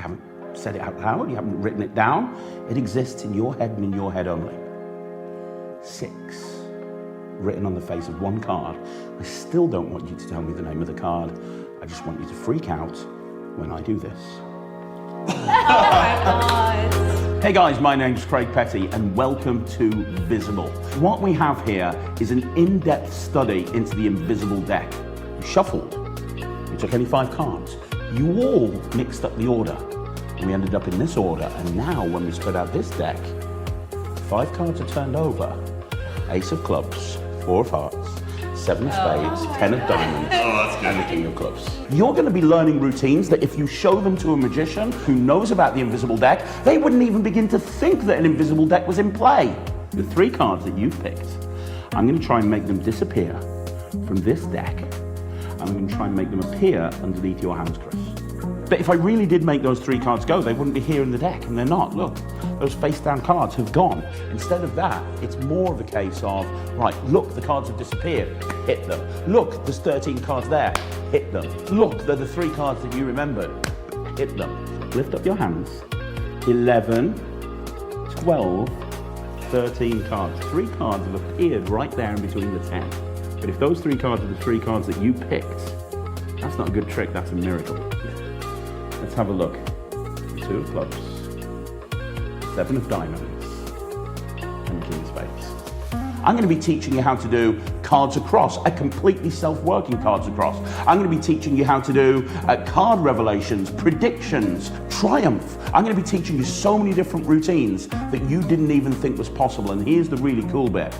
You haven't said it out loud, you haven't written it down. It exists in your head and in your head only. 6, written on the face of one card. I still don't want you to tell me the name of the card. I just want you to freak out when I do this. Oh my God. Hey guys, my name's Craig Petty and welcome to Visible. What we have here is an in-depth study into the invisible deck. You shuffled, you took any 5 cards, you all mixed up the order. And we ended up in this order, and now when we spread out this deck, 5 cards are turned over. Ace of clubs, 4 of hearts, 7 of spades, 10 of diamonds, and the king of clubs. You're going to be learning routines that if you show them to a magician who knows about the invisible deck, they wouldn't even begin to think that an invisible deck was in play. The 3 cards that you've picked, I'm going to try and make them disappear from this deck. I'm going to try and make them appear underneath your hands, Chris. But if I really did make those 3 cards go, they wouldn't be here in the deck, and they're not. Look, those face-down cards have gone. Instead of that, it's more of a case of, right, look, the cards have disappeared, hit them. Look, there's 13 cards there, hit them. Look, they're the 3 cards that you remembered, hit them. Lift up your hands. 11, 12, 13 cards. 3 cards have appeared right there in between the 10. But if those 3 cards are the 3 cards that you picked, that's not a good trick, that's a miracle. Let's have a look. 2 of clubs, 7 of diamonds, and the king of spades. I'm going to be teaching you how to do cards across, a completely self-working cards across. I'm going to be teaching you how to do card revelations, predictions, triumph. I'm going to be teaching you so many different routines that you didn't even think was possible. And here's the really cool bit.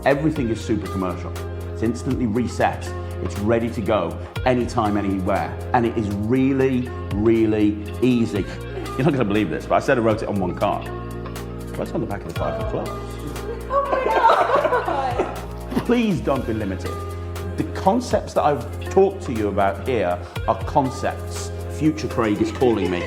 Everything is super commercial. It's instantly reset. It's ready to go anytime, anywhere. And it is really, really easy. You're not going to believe this, but I said I wrote it on 1 card. What's on the back of the 5 of clubs? Oh my God. Please don't be limited. The concepts that I've talked to you about here are concepts. Future Craig is calling me.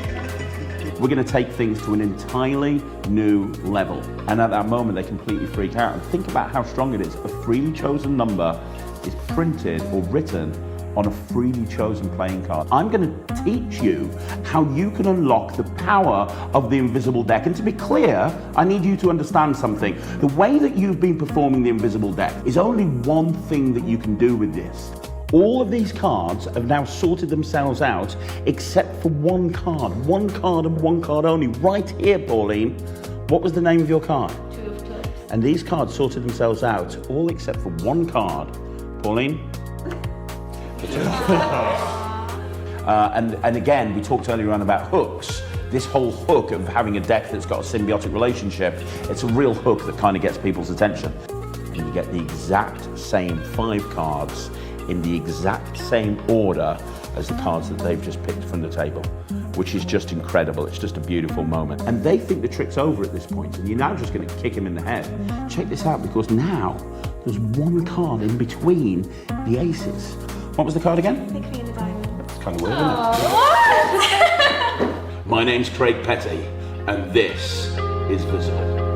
We're going to take things to an entirely new level. And at that moment, they completely freak out. And think about how strong it is. A freely chosen number is printed or written on a freely chosen playing card. I'm going to teach you how you can unlock the power of the invisible deck. And to be clear, I need you to understand something. The way that you've been performing the invisible deck is only one thing that you can do with this. All of these cards have now sorted themselves out except for 1 card. 1 card and 1 card only. Right here, Pauline. What was the name of your card? 2 of clubs. And these cards sorted themselves out, all except for 1 card. Pauline? And again, we talked earlier on about hooks. This whole hook of having a deck that's got a symbiotic relationship, it's a real hook that kind of gets people's attention. And you get the exact same 5 cards in the exact same order as the cards that they've just picked from the table, which is just incredible. It's just a beautiful moment. And they think the trick's over at this point, and you're now just going to kick him in the head. Check this out, because now there's 1 card in between the aces. What was the card again? The queen of diamonds. It's kind of weird, isn't it? What? My name's Craig Petty, and this is Visible.